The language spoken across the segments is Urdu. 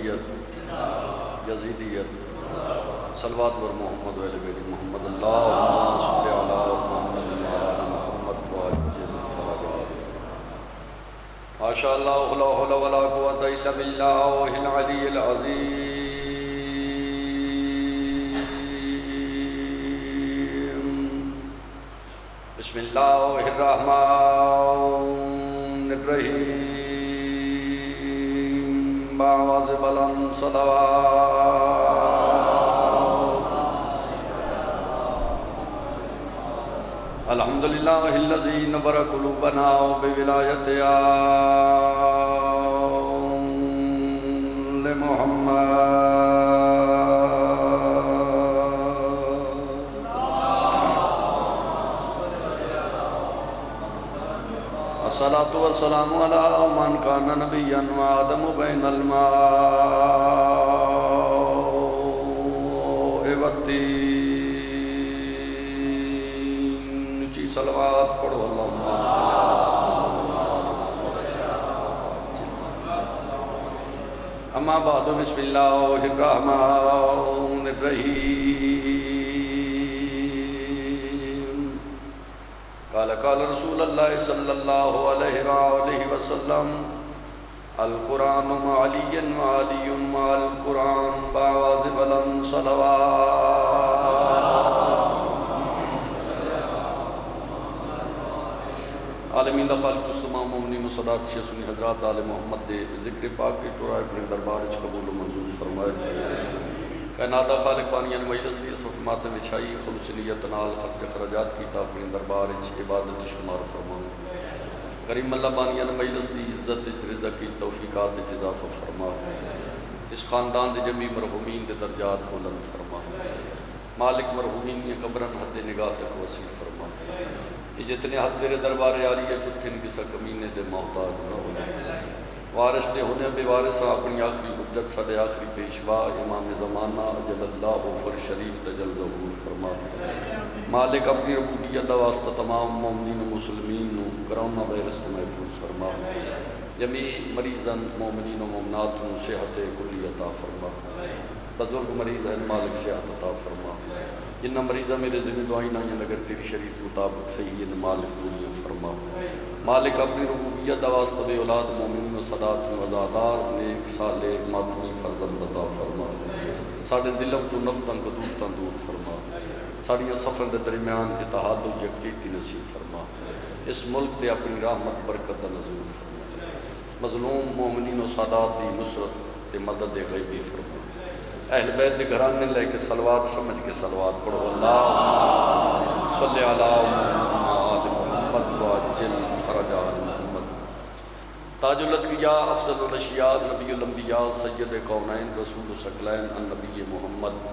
ابدیت یزیدیت صلوات بر محمد و اہل بیت محمد اللہم صلی علی محمد و علی محمد وعجل فرجات ماشاء اللہ لا حول ولا قوة الا باللہ العلی العظیم بسم اللہ الرحمن الرحیم بآواز بلند صلوات الحمدللہ الذی نور قلوبنا بولایت آل محمد الصلاة والسلام علی من کان نبیا وآدم بین الماء والطین چی صلوات پڑھو اللہم اما بعد بسم اللہ الرحمن الرحیم قال رسول اللہ صلی اللہ علیہ وآلہ وسلم القرآن مع علی وعلی مع القرآن بآواز بلند صلوات عالمین خالق السماء مومنین و صدات شیخ سنی حضرات آل محمد دے ذکر پاک کی ٹورائے اپنے دربار اچھ قبول و منظور فرمائے کائنات خالق بانیان مجلس کی صفحات وچھائی خلص نیت نال خرچ خرجات کی تا اپنے دربار اچھ عبادت شمار فرمائے کریم اللہ بانیان مجلس کی عزت رضا کی توفیقات اضافہ فرمائے اس خاندان دے جمی مرحومین دے درجات بلند فرمائے مالک مرحومین یہ قبرن حد نگاہ تک وسیع فرمائے یہ جتنے حد تیرے دربار آری ہے جتن کسا کمینے دے محتاج نہ ہونے وارث نے ہونے بے وارثہ اپنی آخری حجت صدے آخری پیشوا امام زمانہ اجل اللہ غفر شریف تجل ظہور فرما مالک اپنی ربوبیت واسطہ تمام مومنین و مسلمین کرونا وائرس کو محفوظ فرما جمی مریضاً مومنین و مومنات صحت کلی عطا فرما بزرگ مریض ہیں مالک صحت عطا فرما جنہ مریضہ میرے ذمہ دعائیں نہ اگر تیری شریعت مطابق صحیح ہے مالک پوریاں فرما مالک اپنی ربوبیت واسطہ بے اولاد مومنین و صدات وزادار نیک صالح ماتمی فرزند عطا فرما ساڑھے دلوں تو نفتاں کو دور فرما ساڑھے سفر دے درمیان اتحاد و یکیتی نصیب فرما اس ملک تے اپنی رحمت برکت نزول فرما مظلوم مومنین و صدات دی نصرت تے مدد غیبی فرما اہل بیت دے گھرانے لے کے صلوات سمجھ کے صلوات پڑھو اللہ صلی علی محمد وعجل فرجات محمد تاج الاتقیاء افضل الاشیاء نبی الانبیاء سید کونین رسول ثقلین النبی محمد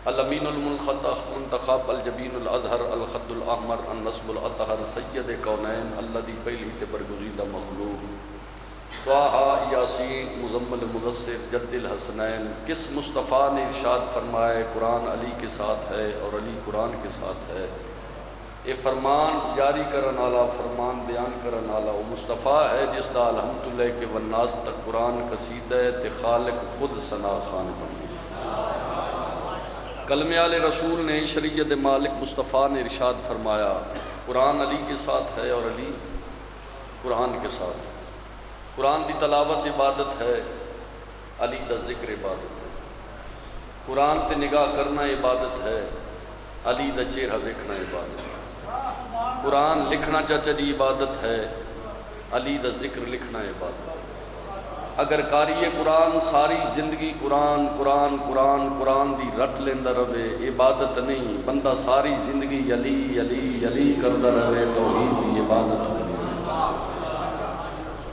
الامین المنخطخ منتخب الجبین الازہر الخد الاحمر النصب الاطہر سید کونین الذی پہلی تے برگزیدہ مخلوق طٰہٰ یاسین مزمل مدثر جد الحسنین کس مصطفیٰ نے ارشاد فرمائے قرآن علی کے ساتھ ہے اور علی قرآن کے ساتھ ہے اے فرمان جاری کرن والا فرمان بیان کرن والا وہ مصطفیٰ ہے جس دا الحمدللہ کے والناس تک قرآن قصیدہ تے خالق خود ثنا خان بن گئی کلمہ آل رسول نے شریعت مالک مصطفیٰ نے ارشاد فرمایا قرآن علی کے ساتھ ہے اور علی قرآن کے ساتھ ہے قرآن دی تلاوت عبادت ہے علی دا ذکر عبادت ہے قرآن تے نگاہ کرنا عبادت ہے علی دا چہرہ دیکھنا عبادت ہے قرآن لکھنا چاچی عبادت ہے علی دا ذکر لکھنا عبادت ہے اگر قاری قرآن ساری زندگی قرآن قرآن قرآن قرآن دی رٹ لیندہ رہے عبادت نہیں بندہ ساری زندگی علی علی علی کردہ رہے توحید دی عبادت ہے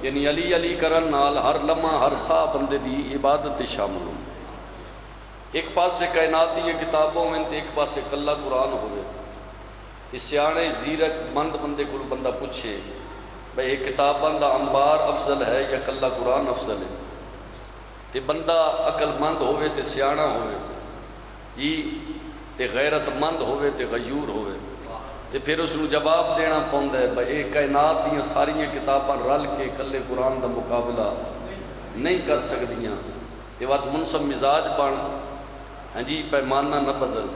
یعنی علی علی کرن نال ہر لمحہ ہر سا بندے دی عبادت شامل ہوں ایک پاس سے کائناتی یہ کتابوں میں ایک پاس سے کلہ قرآن ہوئے اس سیانے زیرک مند بندے کو بندہ پوچھے بھئی ایک کتاب بندہ انبار افضل ہے یا کلہ قرآن افضل ہے تے بندہ عقل مند ہوئے تے سیانہ ہوئے جی تے غیرت مند ہوئے تے غیور ہوئے تے پھر اس کو جواب دینا پوندا ہے بھئی ایک کائنات دیاں ساری کتاباں رل کے کلے قرآن دا مقابلہ نہیں کر سکدیاں یہ بات منصب مزاج بن ہاں جی پیمانہ نہ بدل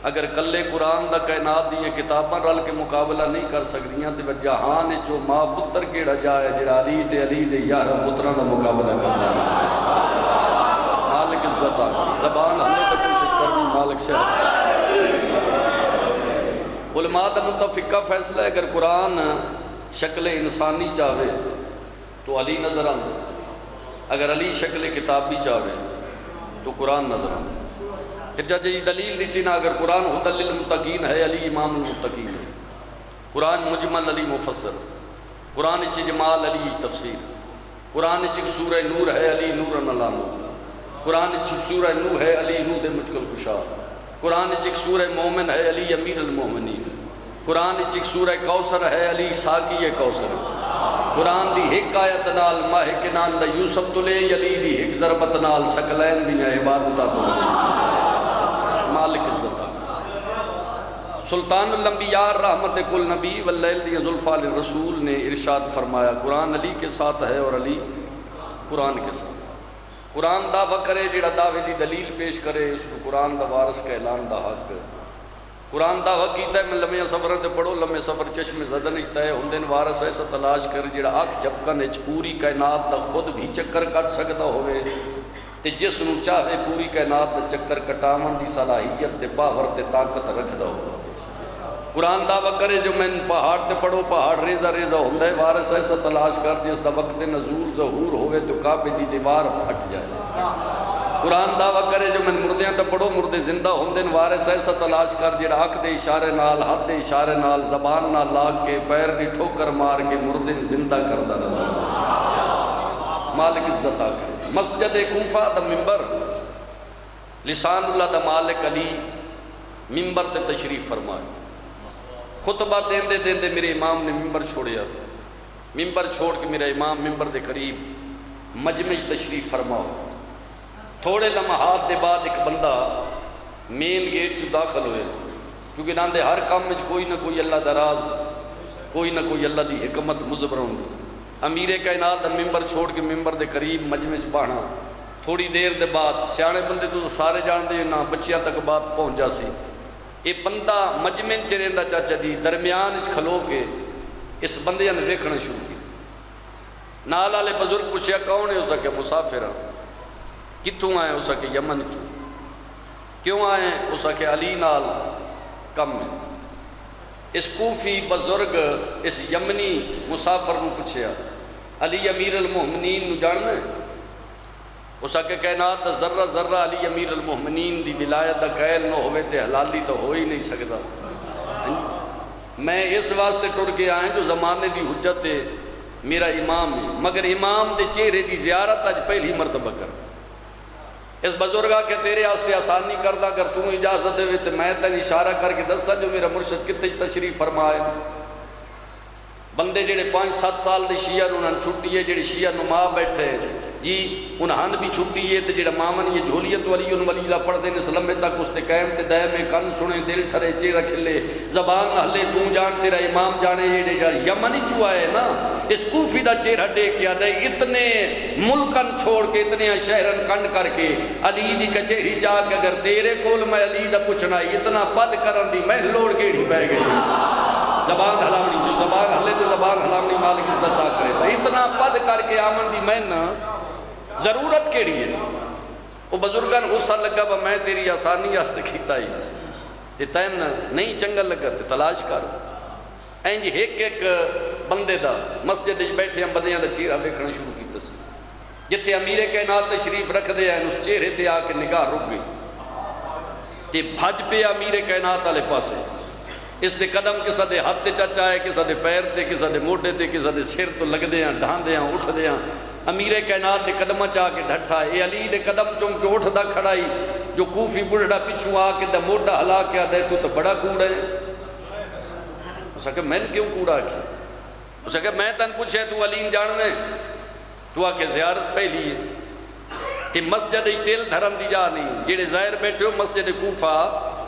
اگر کلے قرآن دا کائنات دیا کتاباں رل کے مقابلہ نہیں کر سکدیاں تے جہان جو ماں پتر کیڑا جائے جڑا علی تے علی دے 11 پتراں دا مقابلہ کرنا مالک عزت آ زبان ہمیں تو کوشش کرنی مالک سے علماء دا متفقہ فیصلہ ہے اگر قرآن شکل انسانی چاہے تو علی نظر آندے اگر علی شکل کتابی چاہے تو قرآن نظر آندے پھر جب یہ دلیل دیتی نا اگر قرآن ہدی للمتقین ہے علی امام المتقین ہے قرآن مجمل علی مفسر قرآن جمال علی تفسیر قرآن سورہ نور ہے علی نور اللہ نور قرآن سورہ نوح ہے علی نوح دے مشکل کشا قرآن سورہ مومن ہے علی امیر المومنین قرآن سورہ کوثر ہے علی ساقی کوثر قرآن دی ایک آیت نال ماہ کنان دا یوسف تلے علی دی ایک ضربت نال سکلین دی عبادتہ تلے مالک عزت سلطان الانبیاء رحمت کل نبی واللیل دی ذوالفضل رسول نے ارشاد فرمایا قرآن علی کے ساتھ ہے اور علی قرآن کے ساتھ قرآن دعویٰ کرے جڑا دعوے دی دلیل پیش کرے اس کو قرآن دا وارث کا اعلان دا حق قرآن دعویٰ کیتا ہے میں لمحے سفر تے پڑھو لمحے سفر چشم زدن تے ہندن وارث ایسا تلاش کر جڑا اکھ جھپکن وچ پوری کائنات دا خود بھی چکر کٹ سکدا ہوئے تے جس نو چاہے پوری کائنات دا چکر کٹاون دی صلاحیت تے پاور تے طاقت رکھدا ہو قرآن دعویٰ کرے جو میں پہاڑ تے پڑھو پہاڑ ریزہ ریزہ ہوندہ ہے وارث ایسا تلاش کر جس دا وقت نزول ظہور ہوئے تو کعبے دی دیوار پھٹ جائے قرآن دعویٰ کرے جو میں مردیاں تے پڑھو مردے زندہ ہوندے وارث ایسا تلاش کر جڑا اکھ دے اشارے نال ہاتھ دے اشارے نال زبان نال لاگ کے پیر دی ٹھوکر مار کے مردے زندہ کردہ نظر مالک عزت آ کرے مسجد کوفہ دا ممبر لسان اللہ دا مالک علی ممبر تے تشریف فرمائے خطبہ دیندے دیندے میرے امام نے ممبر چھوڑیا ممبر چھوڑ کے میرا امام ممبر دے قریب مجمع تشریف فرماؤ تھوڑے لمحات دے بعد ایک بندہ مین گیٹ جو داخل ہوئے کیونکہ ناندے ہر کام میں کوئی نہ کوئی اللہ دراز کوئی نہ کوئی اللہ دی حکمت مزبر ہوں گی امیر کائنات دا ممبر چھوڑ کے ممبر دے قریب مجمع پڑھنا تھوڑی دیر دے بعد سیانے بندے تو سارے جان دے نہ بچیاں تک بات پہنچ جا سی یہ بندہ مجمع چریندا چاچا جی درمیان کھلو کے اس بندے نے دیکھنا شروع کی نال والے بزرگ پوچھیا کون ہے اسا کہ مسافر کتوں آئے اسا کہ یمن چوں کیوں آئے اسا کہ علی نال کم ہے اس کوفی بزرگ اس یمنی مسافر نو پوچھیا علی امیر المومنین نو جاننا ہے اسا کہ کائنات دا ذرہ ذرہ علی امیر المومنین دی ولایت دا قائل نہ ہوئے تے حلالی تو ہو ہی نہیں سکتا میں اس واسطے ٹر کے آئیں جو زمانے دی حجت ہے میرا امام ہے مگر امام دے چہرے دی زیارت آج پہلی مرتبہ کر اس بزرگا کہ تیرے آستے آسانی کردہ اگر تم اجازت دے تو میں تن اشارہ کر کے دسا جو میرا مرشد کتے تشریف فرمائے بندے جڑے 5-7 سال دے شیعہ انہوں چھٹی ہے جڑے شیعہ نما بیٹھے جی انہاں بھی چھٹی ہے تو جڑا مامن یہ جھولیت ولی ان ولیلہ پڑھ دے اس لمبے تک اس تے قائم تے دائم میں کن سنے دل ٹھرے چہرہ کھلے زبان نہ لے تو جان تیرا امام جانے یہ جا یمنی چوا ہے نا اس کوفی دا چہرہ دے کیا دے اتنے ملکن چھوڑ کے اتنے شہرن کنڈ کر کے علی دی کچہری چاہ کے اگر تیرے کول میں علی دا پوچھنا اتنا پد کرن دی میں لوڑ کیڑی بہ گئی زبان حلامنی جو زبان حلے تو زبان حلامنی مالک عزت آ کرے اتنا پد کر کے آمن دی میں نا ضرورت کیڑی ہے وہ بزرگان غصہ لگا با میں تیری آسانی آستے کھیتا ہی تے تین نہیں چنگا لگا تے تلاش کر این جی ایک بندے دا مسجد بیٹھے ہم بندیاں دا چیرہ بیکھنا شروع کی تس جتے امیر کائنات تشریف رکھ دے ہیں اس چہرے تے آ کے نگاہ رک گئی تے بھج پہ امیر کائنات والے پاسے اس دے قدم کسا دے ہاتھ تے چاچا ہے کسا دے پیر تے کسا دے موٹے تے کسا دے سر تو لگ دے ہیں ڈھان دے ہیں اٹھ دے ہیں امیر کائنات دے قدم چاہ کے ڈھٹا ہے اے علی دے قدم چم کے اٹھ دا کھڑائی جو کوفی بڑھڑا پچھو آ کے دا موٹا ہلا کے دے تو بڑا کوڑا ہے اسا کہ میں کیوں کوڑا کی اسا کہ میں تن پوچھے تو علی جاننے تو آ کے زیارت پہلی ہے کہ مسجد تیل دھرم دی جا نہیں جیڑے ظاہر بیٹھے ہو مسجد کوفہ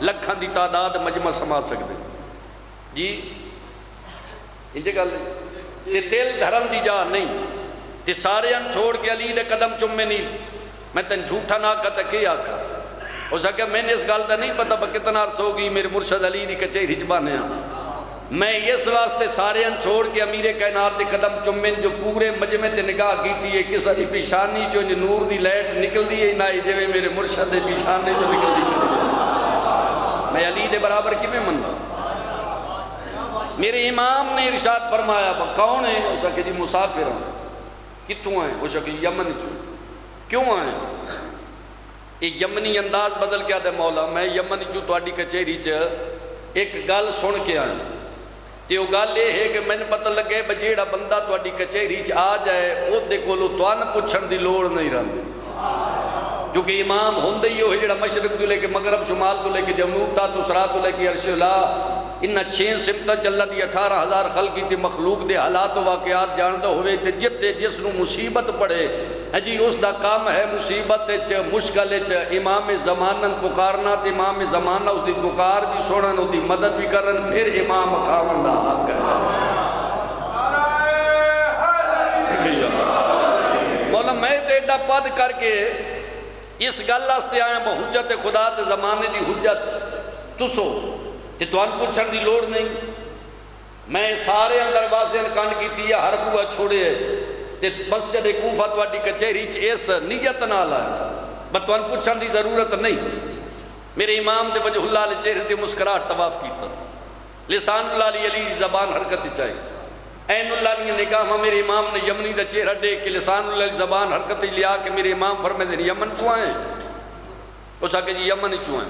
لکھاں دی تعداد مجمع سما سکتے جی انجھے گل یہ تیل دھرم دی جا نہیں تے سارے ان چھوڑ کے علی دے قدم چمے نہیں میں تین جھوٹا نہ کہتا کہ آکا اس نے کہا میں نے اس گل کا نہیں پتا کتنا عرص ہوگی میرے مرشد علی دی کچہری چ بانے میں اس واسطے سارے چھوڑ کے امیر کائنات دے قدم چمن جو پورے مجمع تے نگاہ کیتی ہے کسی دی پیشانی چو نور دی لائٹ نکل دی ہے نہ جویں میرے مرشد دے پیشانے چو نکل دی میں علی دے برابر کیویں مننا میرے امام نے ارشاد فرمایا کون ہے اس نے جی مسافر ہوں کتوں آئے اس نے یمن چوں کیوں آئے یہ یمنی انداز بدل گیا دے مولا میں یمن چوں تہاڈی کچہری چ ایک گل سن کے آیا تے وہ گل یہ ہے کہ میں نے پتہ لگے جیڑا بندہ تہاڈی کچہری چ آ جائے او دے کولوں تانوں پوچھن دی لوڑ نہیں رہندی کیونکہ امام ہوندے ہی ہوئے جڑا مشرق تو لے کے مغرب شمال تو لے کے جنوب تا تو سرا تو لے کے عرش اعلیٰ انہاں 6 سمتاں چ اللہ دی 18,000 خلقی تے مخلوق دے حالات و واقعات جاندا ہوئے تے جتے جس نو مصیبت پڑے جی اس دا کام ہے مصیبت چ مشکل چ امام زمانن پکارنا تے امام زمانہ اس دی پکار بھی سنن اس دی مدد بھی کرن پھر امام کھاون دا حق ہے مولا میں تے ایڈا پد کر کے اس گل واسطے آیا میں حجت خدا تے زمانے دی حجت تسو تے تہن پوچھن دی لوڑ نہیں میں سارے دروازے کنڈ کیتی ہے ہر بوا چھوڑے تے مسجد کوفہ تہاڈی کچہری چ اس نیت نال آیا میں تہن پوچھن دی ضرورت نہیں میرے امام دے وجہ اللہ علیہ چہرے تے مسکراہٹ طواف کیتا لسان اللہ علیہ علی زبان حرکت چاہی عین اللہ علیہ نگاہ میرے امام نے یمنی دا چہرہ دیکھ کے لسان اللہ علیہ زبان حرکت لیا کہ میرے امام فرمائے دیں یمن چوں آئے اس نے کہا جی یمن چوں آئے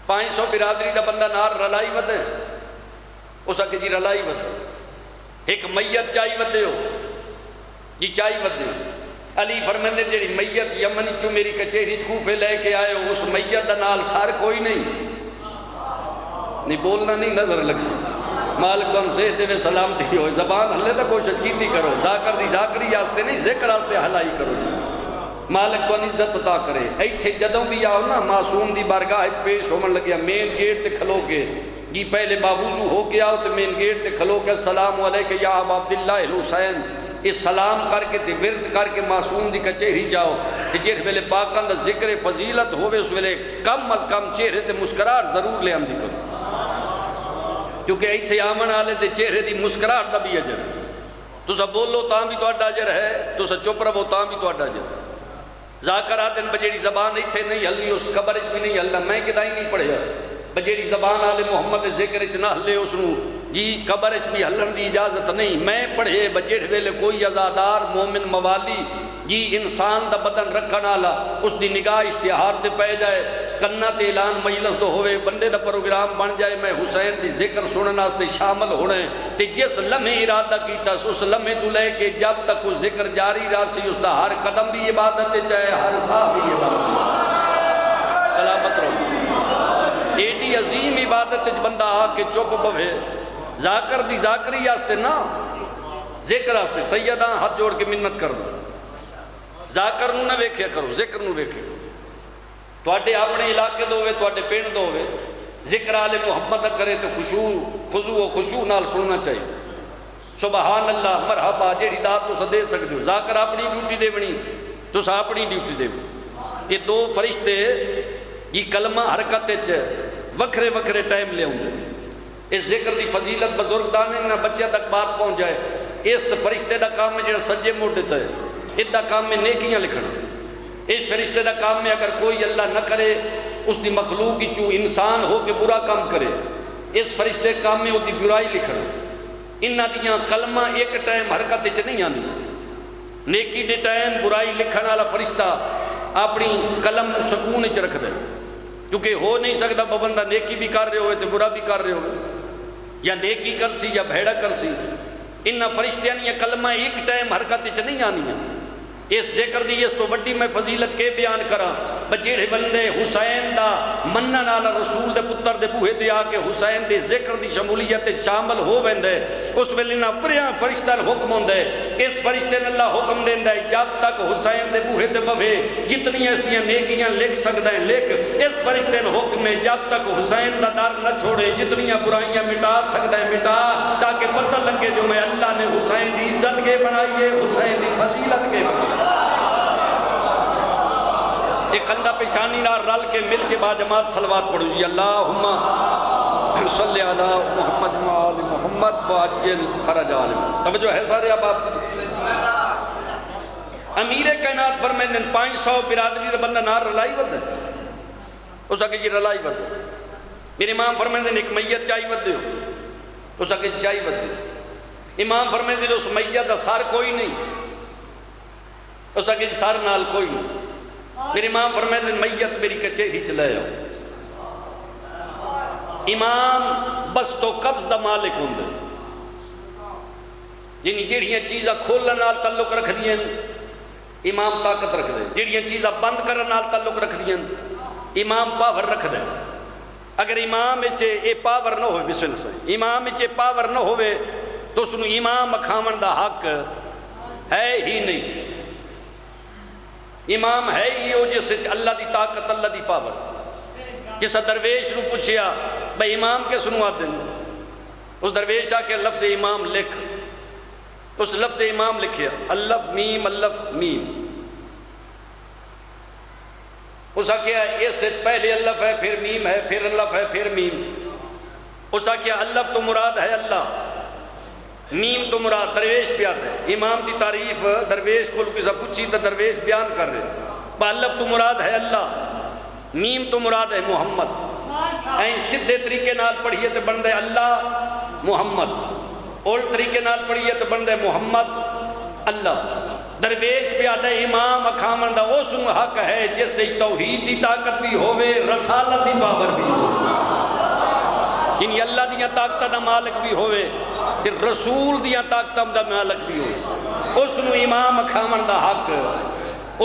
500 برادری دا بندہ نار رلائی ودے اس نے کہا جی رلائی ودے ایک میت چاہی ودے ہو جی چاہی ودے علی فرمائے دیں جیڑی میت یمن چوں میری کچہری کوفے لے کے آئے ہو اس میت دا نال سار کوئی نہیں بولنا نہیں نظر لگ سکتا مالک دن سے دے سلامتی ہوئے زبان ہلے دا کوشش کیتی کرو ذاکر دی ذاکری آستے نہیں ذکر آستے حلائی کرو جی مالک دن عزت عطا کرے ایتھے جدوں بھی آؤ نا معصوم دی بارگاہ پیش ہومن لگیا مین گیٹ تے کھلو کے جی پہلے باوضو ہو کے آؤ تے مین گیٹ تے کھلو کے السلام علیکہ یا ابا عبداللہ الحسین اس سلام کر کے تے ورد کر کے معصوم دی کچہری جاؤ تے جیڑ ویلے پاکاں دا ذکر فضیلت ہوئے اس ویلے کم از کم چہرے تے مسکراہٹ ضرور لے آندی کرو کیونکہ ایتھے آمن آلے دے چہرے دی مسکراہٹ دا بھی اجر تسا بولو تاں بھی تو اڈا اجر ہے تسا چپ رہو تاں بھی تو اڈا اجر ذاکرات ان بجیڑی زبان ایتھے نہیں ہلنی اس قبر بھی نہیں ہلنا میں کدائی نہیں پڑھیا بجیڑی زبان آلے محمد ذکر اچ نہ ہلے اس نو جی قبر اچ بھی ہلن دی اجازت نہیں میں پڑھے بجیڑ ویلے کوئی عزادار مومن موالی جی انسان دا بدن رکھن آلا اس دی نگاہ اشتہار تے پہ جائے کنہ تے اعلان مجلس تو ہوئے بندے دا پروگرام بن جائے میں حسین دی ذکر سنن واسطے شامل ہونے تے جس لمحے ارادہ کیتا اس لمحے تو لے کے جب تک وہ ذکر جاری راسی اس دا ہر قدم بھی عبادت چاہے ہر ساہ بھی عبادت سلامت رہو ایڈی عظیم عبادت بندہ آ کے چپ بوے ذاکر دی ذاکری واسطے نا ذکر واسطے سیدہ ہاتھ جوڑ کے منت کر دو ذاکر نو نہ ویکھیا کرو ذکر نو ویکھیا کرو تواڈے اپنے علاقے دو ہوئے تواڈے پنڈ دو ہوئے ذکر آل محمد کرے تو خضوع و خشوع نال سننا چاہیے سبحان اللہ مرحبا جیڑی داد تو دے سکتے ہو ذاکر اپنی ڈیوٹی دے بنی تو سا اپنی ڈیوٹی دے بنی یہ دو فرشتے یہ کلمہ حرکت وکھرے وکھرے ٹائم لے ہوں اس ذکر دی فضیلت بزرگ دانے نہ بچے تک بات پہنچ جائے اس فرشتے دا کام میں جڑا سجے موڑ دیتا ہے اس دا کام میں نیکیاں لکھنا اس فرشتے دا کام میں اگر کوئی اللہ نہ کرے اس دی مخلوق کی چوں انسان ہو کے برا کام کرے اس فرشتے کام میں وہ دی برائی لکھنا انہاں دیاں کلمہ ایک ٹائم حرکت چ نہیں آنی نیکی دے ٹائم برائی لکھن والا فرشتہ اپنی قلم سکون چ رکھ دے کیونکہ ہو نہیں سکتا بندہ نیکی بھی کر رہے ہوئے تو برا بھی کر رہے ہوئے یا نیکی کر سی یا بھیڑا کر سی انہاں فرشتیاں یہ کلمہ ایک ٹائم حرکت چ نہیں آنی اس ذکر دی اس تو وڈی میں فضیلت کے بیان کرا بجیڑے بندے حسین دا منن والا رسول دے پتر دے بوہے تے آ کے حسین دے ذکر دی شمولیت شامل ہو ویندے اس ویلے نہ پریاں فرشتہ حکم ہوندے اس فرشتے نے اللہ حکم دیندا ہے جب تک حسین دے بوہے تے بوے جتنی اس دیاں نیکیاں لکھ سکدا ہے لکھ اس فرشتے نے حکم ہے جب تک حسین دا در نہ چھوڑے جتنی برائیاں مٹا سکدا ہے مٹا تاکہ پتہ لگے جو میں اللہ نے حسین دی عزت کے بنائی ہے حسین دی فضیلت کے بنائی کندھا پیشانی نہ رل کے مل کے با جماعت صلوات پڑھو جی اللہم صلی علی محمد و آل محمد وعجل فرج آل محمد. توجہ ہے سارے اب آپ امیر کائنات فرمائیں 500 برادری دا بندہ نار رلائی ود ہے اس آگے جی رلائی ود ہے. میرے امام فرمائیں ایک میت چاہی ود ہو اس آگے جی چاہی ود ہے. امام فرمائیں اس میت دا سار کوئی نہیں اس آگے جی سار نال کوئی نہیں. میرے امام فرمائیں میت میری کچہری چلائے ہو. امام بس تو قبض دا مالک ہوں دے یعنی جیڑیاں چیزہ کھولنا نال تعلق رکھ دیا امام طاقت رکھ دے. جیڑیاں چیزہ بند کرنا نال تعلق رکھ دیا امام پاور رکھ دے. اگر امام اچھے اے پاور نہ ہوئے بسم اللہ سے امام اچھے پاور نہ ہوئے تو سنو امام کھامن دا حق ہے ہی نہیں. امام ہے ہی ہو جیسے اللہ دی طاقت اللہ دی پاور. کسا درویش نو پوچھیا بھئی امام کے سنوا دیں اس درویش آکے لفظ امام لکھ اس لفظ امام لکھیا الف میم الف میم. اس آکے اس سے پہلے الف ہے پھر میم ہے پھر الف ہے پھر میم. اس آکے الف تو مراد ہے اللہ میم تو مراد درویش بیان ہے. امام دی تعریف درویش کو کسا پوچھی تو درویش بیان کر رہے الف تو مراد ہے اللہ میم تو مراد ہے محمد. این سدھے طریقے نال پڑھئے تو بندے اللہ محمد اور طریقے نال پڑھئے تو بندے محمد اللہ. درویش بیان ہے امام اکھامن دا وہ سنو حق ہے جس سے توحید دی طاقت بھی ہوئے رسالت دی پاور بھی ہوئے یعنی اللہ دیاں طاقتہ دا مالک بھی ہوئے رسول دیاں طاقتہ دا مالک بھی ہوئے. اس نو امام کھامن دا حق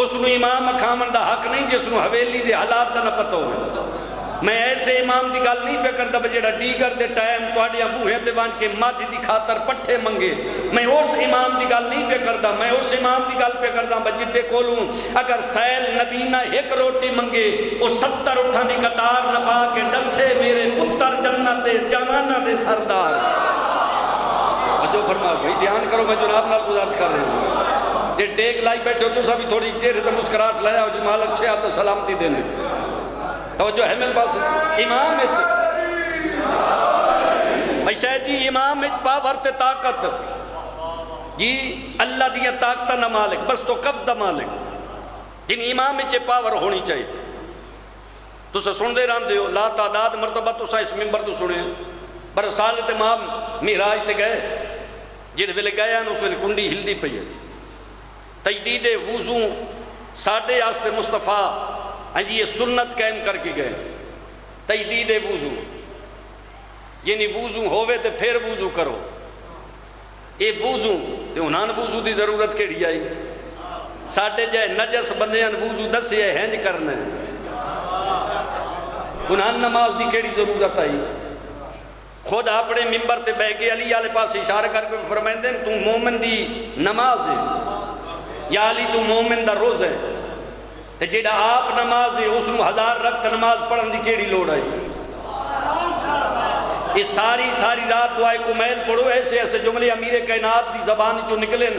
اس نو امام کھامن دا حق نہیں جس نو حویلی دے حالات دا نہ پتہ ہوئے. میں ایسے امام دی گل نہیں پہ کرتا بجیڑا ڈیگر دے ٹائم توڑیا بوہے تے وانچ کے ماتھی دی خاطر پٹھے منگے. میں اس امام دی گل نہیں پہ کرتا میں اس امام دی گل پہ کرتا بجیڑے کولوں اگر سیل نبینہ ایک روٹی منگے وہ 70 اٹھا دی قطار نبا کے ڈسے میرے پتر جنت دے جوانہ دے سردار. جو فرما بھئی دھیان کرو میں جناب نال گزارش کر رہا ہوں. یہ ڈیگ لائی بیٹھے ہو تو سبھی تھوڑی چہرے تے مسکراہٹ لایا ہو جو مالک سے آتا سلامتی دینے توجہ ہے میرے پاس. امام بھائی شاید جی امام پاور تے طاقت جی اللہ دیا طاقت نہ مالک بس تو قبض دا مالک جن امام اچھے پاور ہونی چاہیے. تو سا سن دے رہن دے ہو لا تعداد مرتبہ تو سا اس ممبر تو سنے پر سالت امام میراج تے گئے جن ویلے گئے ہیں اس ویلے کنڈی ہلدی پئی ہے. تجدید وضو ساڑھے آستے مصطفیٰ جی یہ سنت قائم کر کے گئے. تجدید وضو یعنی وضو ہوئے تے پھر وضو کرو. اے وضو تے انہاں وضو دی ضرورت کیڑی آئی ساڑھے جائے نجس بندیاں وضو دسے ہینج کرنے انہاں نماز دی کیڑی ضرورت آئی. خود اپنے ممبر تے بہ کے علی والے پاس اشارہ کر کے فرمائیں دیں تو مومن دی نماز ہے یا علی تو مومن دا روز ہے تے جیڑا آپ نماز ہے اس میں 1000 رکعت نماز پڑھن دی کیڑی لوڑ آئی. یہ ساری رات دعائے کو میل پڑھو ایسے ایسے جملے امیر کائنات دی زبان جو نکلیں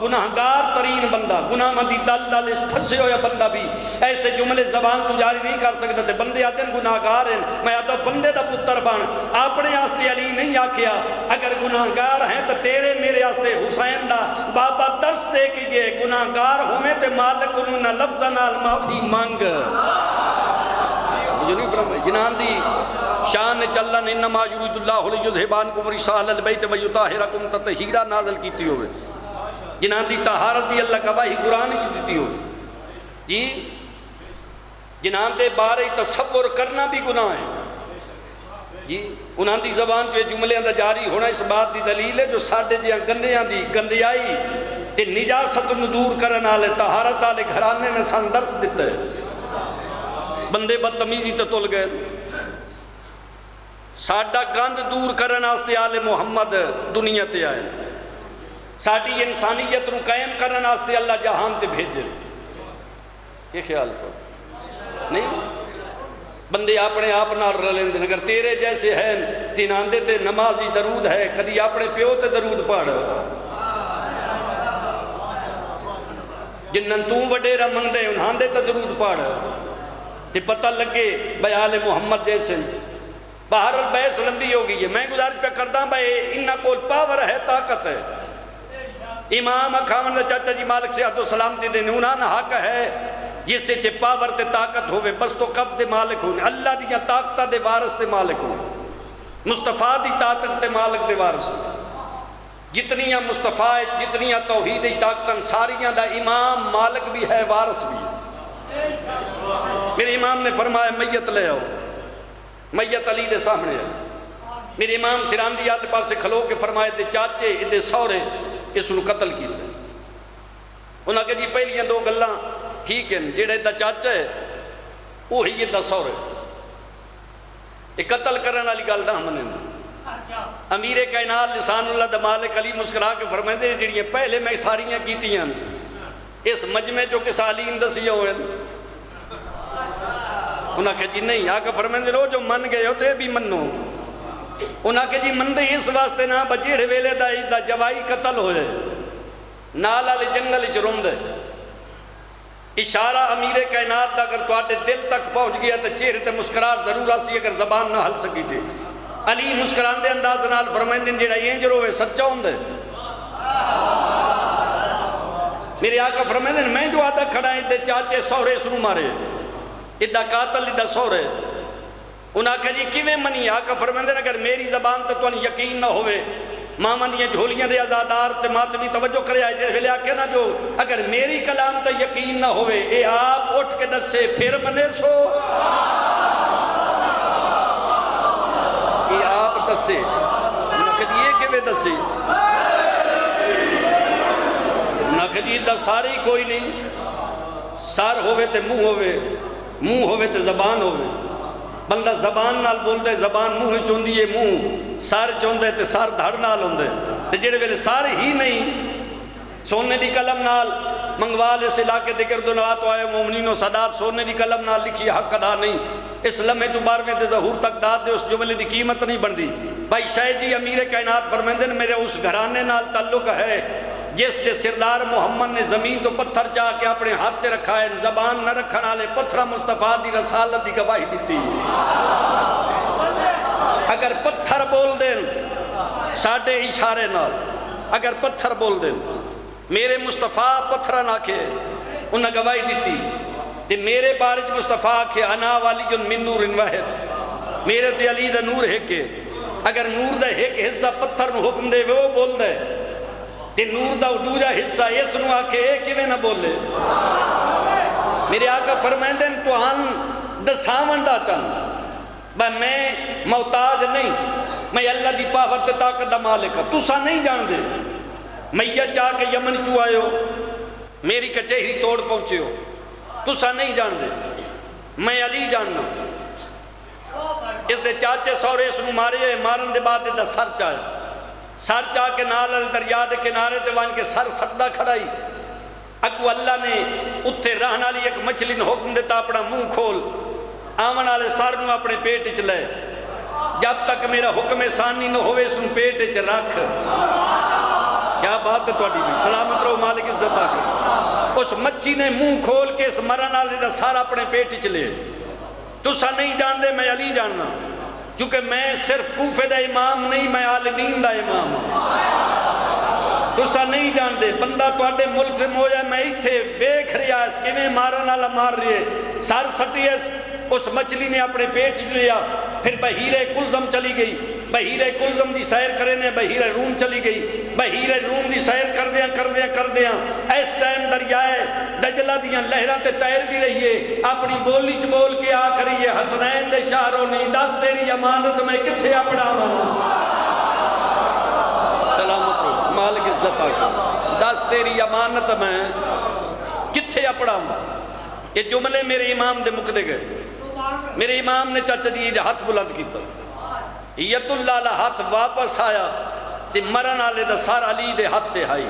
گناہگار ترین بندہ گناہ مندی دل اس پھنسے ہویا بندہ بھی ایسے جملے زبان تو جاری نہیں کر سکتا تھے. بندے آتے ہیں گناہگار ہیں میں آتا بندے دا پتر بان اپنے آستے علی نہیں آکھیا اگر گناہگار ہیں تو تیرے میرے آستے حسین دا بابا درس دے کے گئے گناہگار ہوئے تے مالک انہوں نے لفظ نال معافی مانگ جو نہیں فرمائے جنان دی شان چلن انما یرید اللہ لیذھبانکم رجال البیت ویطہرکم تطہیرا نازل کیتی ہوئے. جنان دی طہارت دی اللہ گواہی قرآن کی دیتی ہو جی جنان دے بارے تصور کرنا بھی گناہ ہے جی. انہاں دی زبان جو جملے اندر جاری ہونا اس بات دی دلیل ہے جو ساڑھے جیاں گندیاں دی گندیائی تے نجاست دور کرن آلے طہارت آلے گھرانے نے سان درس دیتا ہے. بندے بدتمیزی تے تل گئے ساڑھا گند دور کرن آستے آلے محمد دنیا تے آئے ساڑھی انسانیت رو قائم کرن آستے اللہ جہان تے بھیجے. یہ خیال کرو نہیں بندے اپنے آپ نہ رلیں دیں اگر تیرے جیسے ہیں تیناندے تے نمازی درود ہے کدی اپنے پیو تے درود پڑھ جنن تو وڈیرا مندے انہاں دے تے درود پڑھ کہ پتہ لگے بھائی آل محمد جیسے باہر البحث لمبی ہو گئی ہے. میں گزارش پہ کرتا بھائی انہاں کو پاور ہے، طاقت ہے. امام اکھاون دا چاچا جی مالک صحت و سلامتی دے نونان حق ہے جس سے پاور تے طاقت ہوئے بس تو کف دے مالک ہونے، اللہ دیاں طاقتہ دے وارث تے مالک ہونے، مصطفیٰ دی طاقت تے مالک دے وارث ہونے. جتنیاں مصطفیٰ جتنیاں توحید طاقتاں ساریاں دا امام مالک بھی ہے، وارث بھی ہے. میرے امام نے فرمایا میت لے آؤ، میت علی دے سامنے ہے. میرے امام سران دی آدھے پاس سے کھلو کے فرمائے دے چاچے دے سورے اس نے قتل کی دے. انہاں کہ جی پہلیاں دو گلاں ٹھیک ہے، جیڑے دا چاچا ہے وہی یہ دا سورے یہ قتل کرنے والی گل نہ منیں. امیر کائنات لسان اللہ دا مالک علی مسکرا کے فرمائے دے جڑیاں پہلے میں ساریاں کیتیاں اس مجمع جو کس علیم دسیاں ہوئے. انہاں کہ جی نہیں، آقا فرمائے دے رو جو من گئے ہوتے بھی منو. انہاں کہ جی من دے اس واسطے نہ بچیڑے ویلے دا جوائی قتل ہوئے نال والے جنگل وچ روندے. اشارہ امیر کائنات دا اگر تواڈے دل تک پہنچ گیا تو چہرے تے مسکراہٹ ضرور آسی اگر زبان نہ ہل سکی تے. علی مسکراندے انداز نال فرمائندے جڑا انج روے سچا ہوندے. میرے آقا فرمائندے میں جو آدھا کھڑا ہے دے چاچے سورے سنو مارے ادھا قاتل ادھا سورے. انہاں کہا جی کیویں منی؟ آقا فرمائندے اگر میری زبان تے تو یقین نہ ہوئے ماما دیاں جھولیاں دے آزادار تے ماتمی توجہ کرے آئے جڑے آکھے نا جو اگر میری کلام تے یقین نہ ہوئے اے آپ اٹھ کے دسے پھر منے سو. اے آپ دسے انہاں کہ جی یہ کیویں دسے؟ انہاں کہ جی دا ساری کوئی نہیں، سار ہوئے تے منہ ہوئے، منہ ہوئے تے زبان ہوئے. بندہ زبان نال بول دے زبان منہ چوندی ہے، منہ سار چوندے تے سار دھڑ نال ہوندے. تے جڑے ویلے سار ہی نہیں سونے دی قلم نال منگوال اس علاقے دے گرد و نواح تو آئے مومنین و صدات سونے دی قلم نال لکھی حق ادا نہیں. اس لمحے تو 12ویں تے ظہور تک داد دے اس جملے دی قیمت نہیں بندی. بھائی شاید جی امیر کائنات فرمائندے نے میرے اس گھرانے نال تعلق ہے جس دے سردار محمد نے زمین تو پتھر چاہ کے اپنے ہاتھ تے رکھا ہے. زبان نہ رکھن والے پتھرہ مصطفیٰ دی رسالت دی گواہی دیتی. اگر پتھر بول دیں ساڑھے اشارے نال، اگر پتھر بول دیں میرے مصطفیٰ پتھرہ نہ کے انہاں گواہی دیتی. تے میرے بارج مصطفیٰ کے انا والی من نور واحد، میرے تے علی دا نور ہے کہ اگر نور دا ایک حصہ پتھر نو حکم دے وہ بول دے تے نور دا دوجا حصہ اس نو آکے ایک کیویں نہ بولے. میرے آقا فرمائندے تو ہن دساون دا چن بھائی میں محتاج نہیں، میں اللہ دی پاور تے طاقت دا مالک ہوں. تساں نہیں جان دے میت چاہ کے یمن چو آئے ہو، میری کچہری توڑ پہنچے ہو. تساں نہیں جان دے میں علی جاننا. اس دے چاچے سورے اس نو مارے مارن دے بعد دا سر چاہے سر چاہ کے نال دریا دے کنارے تے وان کے سر سردہ کھڑائی. اگو اللہ نے اتھے رہنا لی ایک مچھلی نے حکم دیتا اپنا منہ کھول آمن والے سر نو اپنے پیٹ چ لے جب تک میرا حکم ثانی نہ ہوئے اس نو پیٹ چ رکھ. کیا بات ہے تواڈی بھی سلامت رہو مالک عزت آ کے. اس مچھی نے منہ کھول کے اس مرن والے دا سارا اپنے پیٹ چ لے. تساں نہیں جان دے میں علی جاننا چونکہ میں صرف کوفے دا امام نہیں میں عالمین دا امام ہوں. تساں نہیں جان دے بندہ تواڈے ملک سے ہو جائے میں ایتھے ویکھ رہا اس کیویں مارن والا مار رہی ہے. سر سٹی اس مچھلی نے اپنے پیٹ چ لیا. پھر بحیرہ کلزم چلی گئی، بحیرہ کلزم دی سیر کرے نے بحیرہ روم چلی گئی. بحیرہ روم دی سیر کردیاں اس ٹائم دریائے دجلہ دیاں لہراں تے تیر بھی رہیے. اپنی بولی چ بول کے آ کریے حسنین دے شہروں نے دس تیری امانت میں کتھے اپڑا ہوں. سلامت رہو مالک عزت آ کے. دس تیری امانت میں کتھے اپڑا ہوں. یہ جملے میرے امام دے مکدے گئے. میرے امام نے چاچا جی ہاتھ بلند کیتا ید اللہ لہ ہاتھ واپس آیا تے مرن آلے دا سار علی دے ہاتھ تے آئی.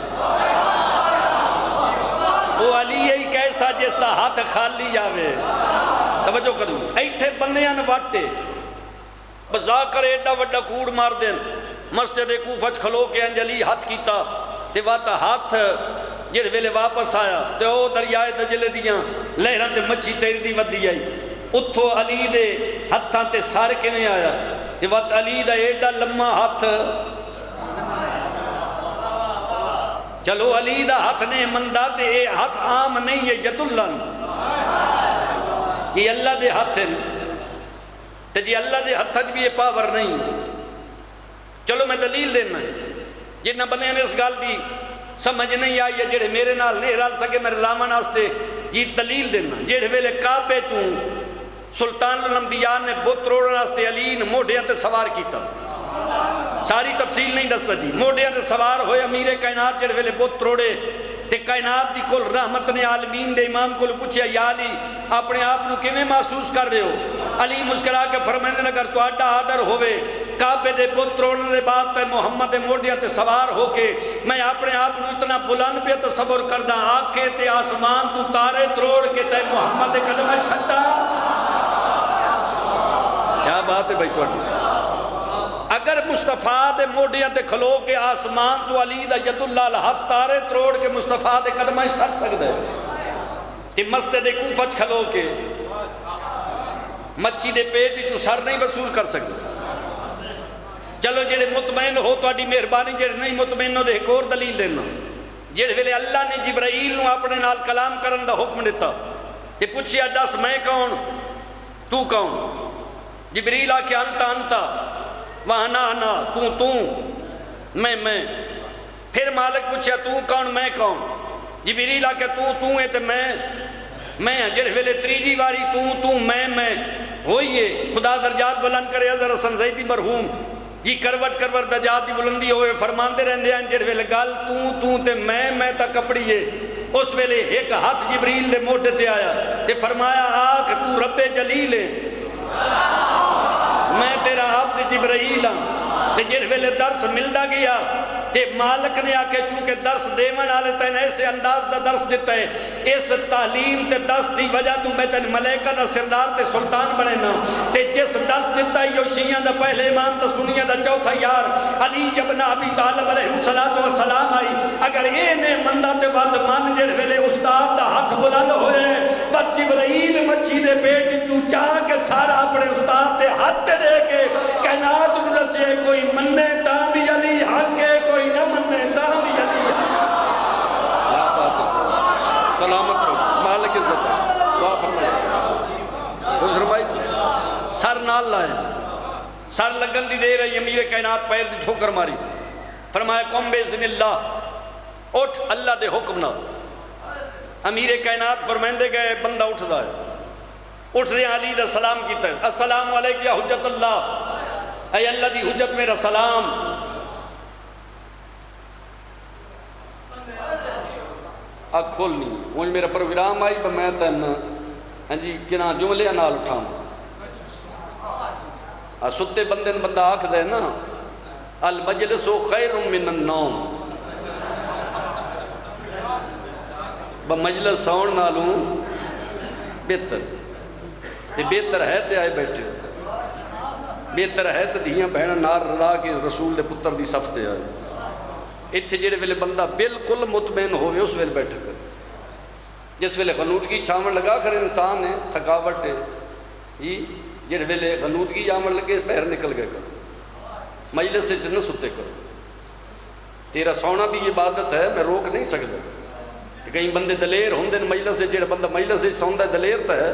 وہ علی یہی کیسا جس دا ہاتھ خالی جاوے. توجہ کروں ایتھے بندیاں واٹے بزاکر ایڈا وڈا کوڑ مار دین مسجد کوفہ کھلو کے انجلی ہاتھ کیتا تے واتا ہاتھ جڑے ویلے واپس آیا تے او دریائے دجلے دیاں لہراں تے مچھی تیری دی ودی آئی. اتھو علی دے ہتھاں تے سر کیویں آیا؟ تے وقت علی دا ایڈا لمما ہاتھ، چلو علی دا ہاتھ نے مندہ تے اے ہاتھ عام نہیں ہے، ید اللہ یہ اللہ دے ہاتھ ہیں تے جی اللہ دے ہاتھ بھی یہ پاور نہیں۔ چلو میں دلیل دینا جنہ بندے نے اس گال دی سمجھ نہیں آئی ہے، جڑے میرے نال نہیں رل سکے میرے لامان آستے جی دلیل دینا۔ جڑے ویلے کعبے چوں سلطان الانبیاء نے بت روڑن آستے علی نے موڈیاں تے سوار کیتا، ساری تفصیل نہیں دستا جی، موڈیاں تے سوار ہوئے امیر کائنات جڑے ویلے بت روڑے تے کائنات دی کل رحمت نے عالمین دے امام کو پوچھیا یا علی اپنے آپ کو کیویں محسوس کر رہے ہو؟ علی مسکرا کے فرماندے نے اگر تہاڈا آڈر ہوئے کعبے دے بت روڑنے دے بعد تے محمد دے موڈیاں تے سوار ہو کے میں اپنے آپ کو اتنا بلند پہ تصور کردہ آکھے تے آسمان تو تارے تروڑ کے تے محمد دے قدم سٹا۔ کیا بات ہے بھائی تہاڈی؟ اگر مصطفیٰ دے موڈیاں تے کھلو کے آسمان تو علی دا ید اللہ الحق تارے تروڑ کے مصطفیٰ دے قدم سٹ سکتا ہے تے مسجد کوفہ کھلو کے مچھی دے پیٹ چوں سر نہیں وصول کر سکتے۔ چلو جڑے مطمئن ہو تو اڈی مہربانی، جڑے نہیں مطمئن ہو دے ایک اور دلیل دینا۔ جڑے ویلے اللہ نے جبرائیل نو اپنے نال کلام کرن دا حکم دیتا تے پوچھیا دس میں کون تو کون؟ جبریل آکھیا انتا انتا وانا انا تو میں پھر مالک پوچھیا تو کون میں کون؟ جبریل آکھیا تو ہے تے میں جڑے ویلے تریجی واری تو میں ہوئیے خدا درجات بلند کرے حضرت حسن زیدی مرحوم جی کروٹ درجات دی بلندی ہوئے فرماندے رہندے ہیں جڑے ویلے گل تو تے میں تا کپڑیے اس ویلے ایک ہاتھ جبریل دے موڈے تے آیا تے فرمایا آکھ تو رب جلیل ہے میں تیرا عبد جبرائیل ہاں۔ تے جڑے ویلے درس ملدا گیا تے مالک نے آکے چونکہ درس دیون آلے تین ایسے انداز دا درس دیتا ہے، اس تعلیم تے درس دی وجہ تو میں تین ملیکہ دا سردار تے سلطان بنینا تے جس درس دیتا ہے یو شیعہ دا پہلے امام تا سنیہ دا چوتھا یار علی ابن ابی طالب علیہ السلام آئی۔ اگر یہ نے مندہ تے بات مان جڑ ویلے استاد دا ہاتھ بلند ہوئے بس جبرائیل مچھی دے پیٹ چوچا کے سارا اپنے استاد تے ہاتھ دے کے کائنات مدسے کوئی مننے تا بھی علی حق کے کوئی نہ مننے تا بھی علی سلامت رہو مالک عزت دعا فرمائے فرمائی سر نال لائے سر لگن دی دے رہی امیر کائنات پیر دی ٹھوکر ماری فرمایا قوم بِإِذْنِ اللہ اٹھ اللہ دے حکم نہ امیر کائنات فرمائندے گئے بندہ اٹھ دا ہے اٹھ رہے علی دا سلام کیتا ہے السلام علیکم یا حجت اللہ اے اللہ دی حجت میرا سلام آگ کھول نہیں مجھ میرا پروگرام آئی میں تین جی کنا جملے نال اٹھاؤں ستے بندے بندہ آکھ دے نا المجلس خیر من النوم بمجلس سون نالوں بہتر ہے تے آئے بیٹھے بہتر ہے تے دھیاں بہن نار رلا کے رسول دے پتر دی صف تے آئے اتھے جڑے ویلے بندہ بالکل مطمئن ہوئے اس ویلے بیٹھ کر جس ویلے غنودگی چھاون لگا کر انسان ہے تھکاوٹ ہے جی جڑے ویلے غنودگی جامن لگے پیر نکل گئے کر مجلس سے نہ ستے کرو تیرا سونا بھی عبادت ہے میں روک نہیں سکتا کہ کہیں بندے دلیر ہوندے مجلس سے جڑا بندہ مجلس سے سوندا ہے دلیر تا ہے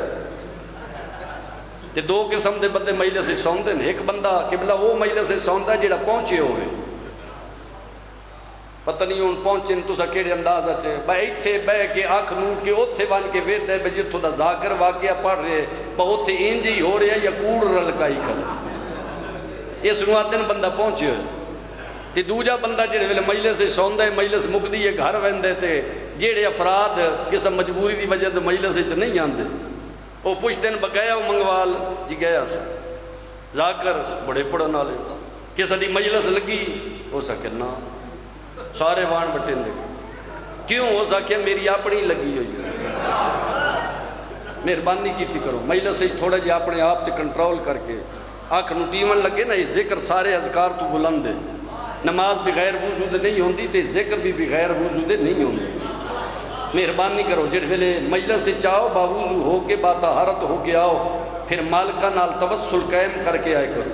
تے دو قسم دے بندے مجلس سے سوندے ہیں ایک بندہ قبلہ وہ مجلس سے سوندا ہے جڑا پہنچے ہوئے پتہ نہیں ہوں پہنچے تو سا کیڑے انداز اچھے بھائی ایتھے بہ کے آنکھ نوٹ کے اوتھے وان کے وید ہے بھائی جتھو دا ذاکر واقعہ پڑھ رہے بھائی اوتھے انجی ہو رہے یا کوڑ رلکائی کر اس نواتن بندہ پہنچے ہوئے تے دوجا بندہ جڑے ویلے مجلس سے سوندا ہے مجلس مقدی ہے گھر ویندے تے جڑے افراد کسا مجبوری دی وجہ تو مجلس سے نہیں آندے وہ پوچھ دن بگیا وہ منگوال جی گیا سا ذاکر بڑے پڑھن والے کسا دی مجلس لگی ہو سکے نا سارے وان بٹیں دے کیوں ہو سکے میری اپنی لگی ہوئی ہے مہربانی کیتی کرو مجلس سے تھوڑا جی اپنے آپ تے کنٹرول کر کے آنکھ نوٹیمن لگے نا یہ ذکر سارے اذکار تو بلند ہے نماز بغیر وضو دے نہیں ہوندی تے ذکر بھی بغیر وضو دے نہیں ہوندی مہربانی کرو جڑے ویلے مجلس سے چاہو باوضو ہو کے باطہارت ہو کے آؤ پھر مالکہ نال توسل قائم کر کے آئے کرو،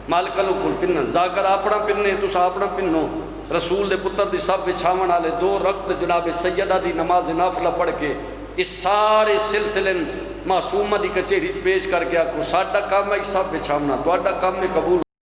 مالکہ لو کل پنن ذاکر اپنا پننے تسا اپنا پنو، رسول دے پتر دی سب بچھاون والے 2 رکعت جناب سیدہ دی نماز نافلہ پڑھ کے اس سارے سلسلے معصومہ دی کچہری پیش کر کے آکو ساڈا کام ہے سب بچھاونا، تہاڈا کام ہے قبول